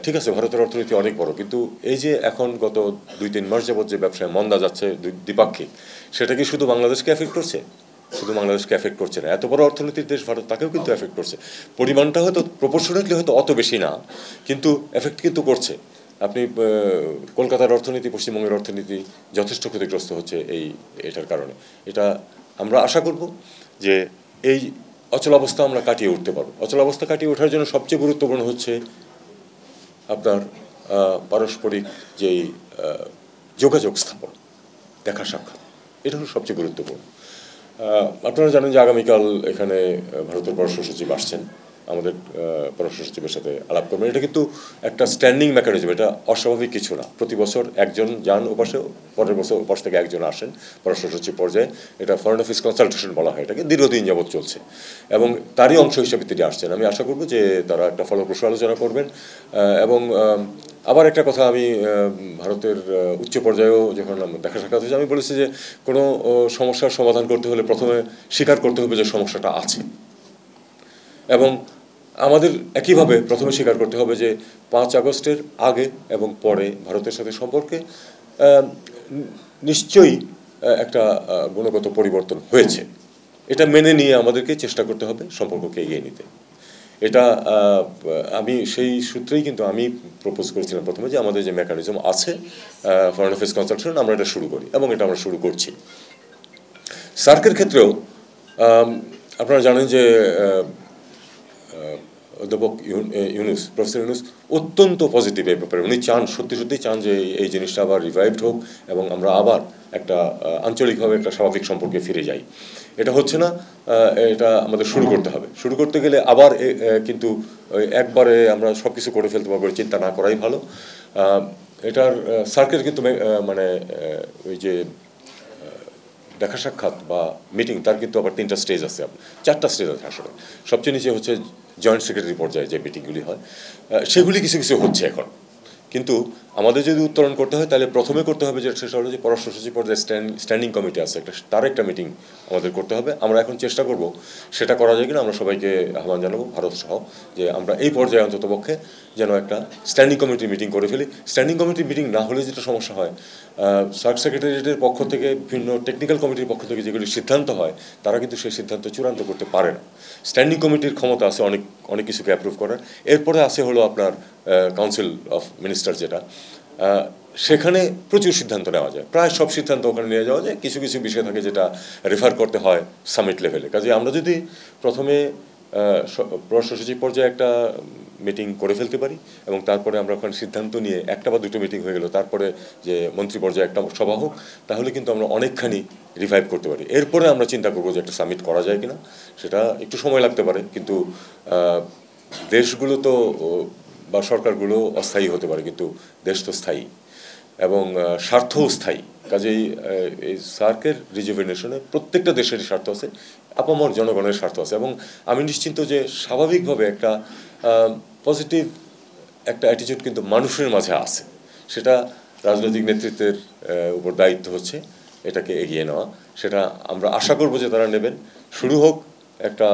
ঠিক আছে, ভারতের অর্থনীতি অনেক বড়, কিন্তু এই যে এখন গত 2-3 মাস যাবত যে ব্যবসায় মন্দা যাচ্ছে দ্বিপাক্ষিক, সেটা কি শুধু বাংলাদেশকে এফেক্ট করছে? শুধু বাংলাদেশকে এফেক্ট করছে না, এত বড় অর্থনীতির দেশ ভারত, তাকেও কিন্তু এফেক্ট করছে। পরিমাণটা হয়তো প্রপোর্শনেটলি হয়তো অত বেশি না, কিন্তু এফেক্ট কিন্তু করছে। আপনি কলকাতার অর্থনীতি, পশ্চিমবঙ্গের অর্থনীতি যথেষ্ট ক্ষতিগ্রস্ত হচ্ছে এটার কারণে। এটা আমরা আশা করব যে এই অচলাবস্থা আমরা কাটিয়ে উঠতে পারবো। অচলাবস্থা কাটিয়ে ওঠার জন্য সবচেয়ে গুরুত্বপূর্ণ হচ্ছে আপনার পারস্পরিক যেই যোগাযোগ স্থাপন, দেখা সাক্ষাৎ, এটা হলো সবচেয়ে গুরুত্বপূর্ণ। আপনারা জানেন যে আগামীকাল এখানে ভারতের পররাষ্ট্র সচিব আসছেন, আমাদের পররাষ্ট্র সচিবের সাথে আলাপ করবেন। এটা কিন্তু একটা স্ট্যান্ডিং মেকানিজম, এটা অস্বাভাবিক কিছু না। প্রতি বছর একজন যান ওপাশে, পরের বছর ওপাশ থেকে একজন আসেন পররাষ্ট্র সচিব পর্যায়ে। এটা ফরেন অফিস কনসালটেশন বলা হয় এটাকে, দীর্ঘদিন যাবৎ চলছে এবং তারই অংশ হিসেবে তিনি আসছেন। আমি আশা করব যে তারা একটা ফলপ্রসূ আলোচনা করবেন। এবং আবার একটা কথা, আমি ভারতের উচ্চ পর্যায়েও যখন দেখা সাক্ষাৎ হয়েছে, আমি বলেছি যে কোনো সমস্যার সমাধান করতে হলে প্রথমে স্বীকার করতে হবে যে সমস্যাটা আছে, এবং আমাদের একইভাবে প্রথমে স্বীকার করতে হবে যে 5 আগস্টের আগে এবং পরে ভারতের সাথে সম্পর্কে নিশ্চয়ই একটা গুণগত পরিবর্তন হয়েছে। এটা মেনে নিয়ে আমাদেরকে চেষ্টা করতে হবে সম্পর্ককে এগিয়ে নিতে। এটা আমি সেই সূত্রেই কিন্তু আমি প্রপোজ করেছিলাম প্রথমে যে আমাদের যে মেকানিজম আছে ফরেন অ্যাফেয়ার্স কনসালটেশন, আমরা এটা শুরু করি এবং এটা আমরা শুরু করছি। সার্কের ক্ষেত্রেও আপনারা জানেন যে অধ্যাপক ইউনুস, প্রফেসর ইউনুস অত্যন্ত পজিটিভ এই ব্যাপারে। উনি চান, সত্যি সত্যি চান যে এই জিনিসটা আবার রিভাইভড হোক এবং আমরা আবার একটা আঞ্চলিকভাবে একটা স্বাভাবিক সম্পর্কে ফিরে যাই। এটা হচ্ছে না, এটা আমাদের শুরু করতে হবে। শুরু করতে গেলে আবার কিন্তু একবারে আমরা সব কিছু করে ফেলতে পারবো, চিন্তা না করাই ভালো। এটার সার্কের কিন্তু মানে ওই যে দেখা সাক্ষাৎ বা মিটিং, তার কিন্তু আবার 3টা স্টেজ আছে, 4টা স্টেজ আছে আসলে। সবচেয়ে নিচে হচ্ছে জয়েন্ট সেক্রেটারি পর্যায়ে যে মিটিংগুলি হয়, সেগুলি কিছু কিছু হচ্ছে এখন। কিন্তু আমাদের যদি উত্তরণ করতে হয় তাহলে প্রথমে করতে হবে যে সেটা হলো যে পররাষ্ট্র সচিব পর্যায়ে স্ট্যান্ডিং কমিটি আছে একটা, তার একটা মিটিং আমাদের করতে হবে। আমরা এখন চেষ্টা করব সেটা করা যায় কিনা। আমরা সবাইকে আহ্বান জানাবো, ভারত সহ, যে আমরা এই পর্যায়ে অন্তত পক্ষে যেন একটা স্ট্যান্ডিং কমিটি মিটিং করে ফেলি। স্ট্যান্ডিং কমিটি মিটিং না হলে যেটা সমস্যা হয়, সার্ক সেক্রেটারিয়েটের পক্ষ থেকে, বিভিন্ন টেকনিক্যাল কমিটির পক্ষ থেকে যেগুলি সিদ্ধান্ত হয়, তারা কিন্তু সেই সিদ্ধান্ত চূড়ান্ত করতে পারে না। স্ট্যান্ডিং কমিটির ক্ষমতা আছে অনেক অনেক কিছুকে অ্যাপ্রুভ করার। এরপরে আছে হলো আপনার কাউন্সিল অফ মিনিস্টার, যেটা সেখানে প্রচুর সিদ্ধান্ত নেওয়া যায়, প্রায় সব সিদ্ধান্ত ওখানে নিয়ে যাওয়া যায়। কিছু কিছু বিষয় থাকে যেটা রেফার করতে হয় সামিট লেভেলে। কাজে আমরা যদি প্রথমে পররাষ্ট্র সচিব পর্যায়ে একটা মিটিং করে ফেলতে পারি এবং তারপরে আমরা ওখানে সিদ্ধান্ত নিয়ে একটা বা দুটো মিটিং হয়ে গেল, তারপরে যে মন্ত্রী পর্যায়ে একটা সভা হোক, তাহলে কিন্তু আমরা অনেকখানি রিভাইভ করতে পারি। এরপরে আমরা চিন্তা করবো যে একটা সামিট করা যায় কিনা। সেটা একটু সময় লাগতে পারে, কিন্তু দেশগুলো তো বা সরকারগুলো অস্থায়ী হতে পারে, কিন্তু দেশ তো স্থায়ী এবং স্বার্থও স্থায়ী। কাজেই এই সার্কের রিজুভেনেশনে প্রত্যেকটা দেশেরই স্বার্থ আছে, আপামর জনগণের স্বার্থ আছে। এবং আমি নিশ্চিন্ত যে স্বাভাবিকভাবে একটা পজিটিভ একটা অ্যাটিটিউড কিন্তু মানুষের মাঝে আছে। সেটা রাজনৈতিক নেতৃত্বের উপর দায়িত্ব হচ্ছে এটাকে এগিয়ে নেওয়া। সেটা আমরা আশা করব যে তারা নেবেন। শুরু হোক একটা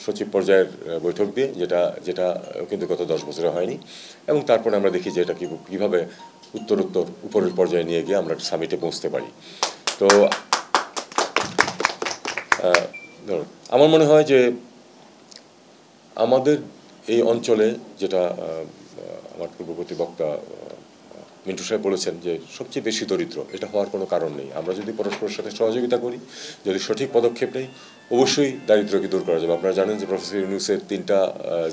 সচিব পর্যায়ের বৈঠক দিয়ে, যেটা যেটা কিন্তু গত 10 বছরে হয়নি, এবং তারপরে আমরা দেখি যে এটা কীভাবে উত্তরোত্তর উপরের পর্যায়ে নিয়ে গিয়ে আমরা সামিটে পৌঁছতে পারি। তো আমার মনে হয় যে আমাদের এই অঞ্চলে, যেটা আমার পূর্ববর্তী বক্তা মিন্টু সাহেব বলেছেন যে সবচেয়ে বেশি দরিদ্র, এটা হওয়ার কোনো কারণ নেই। আমরা যদি পরস্পরের সাথে সহযোগিতা করি, যদি সঠিক পদক্ষেপ নেই, অবশ্যই দারিদ্র্যকে দূর করা যাবে। আপনারা জানেন যে প্রফেসর ইউনুসের 3টা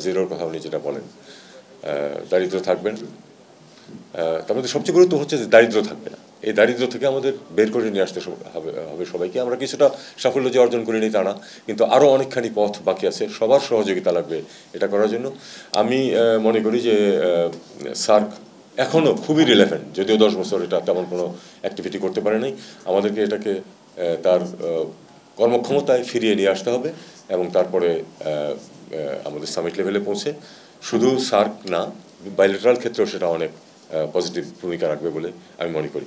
জিরোর কথা উনি যেটা বলেন, দারিদ্র থাকবেন, তার মধ্যে সবচেয়ে গুরুত্ব হচ্ছে যে দারিদ্র থাকবে না। এই দারিদ্র থেকে আমাদের বের করে নিয়ে আসতে হবে সবাইকে। আমরা কিছুটা সাফল্য যে অর্জন করিনি তা না, কিন্তু আরও অনেকখানি পথ বাকি আছে। সবার সহযোগিতা লাগবে এটা করার জন্য। আমি মনে করি যে সার্ক এখনও খুবই রিলেভেন্ট, যদিও 10 বছর এটা তেমন কোনো অ্যাক্টিভিটি করতে পারে নাই। আমাদেরকে এটাকে তার কর্মক্ষমতায় ফিরিয়ে নিয়ে আসতে হবে এবং তারপরে আমাদের সামিট লেভেলে পৌঁছে শুধু সার্ক না, বাইলেটারাল ক্ষেত্রেও সেটা অনেক পজিটিভ ভূমিকা রাখবে বলে আমি মনে করি।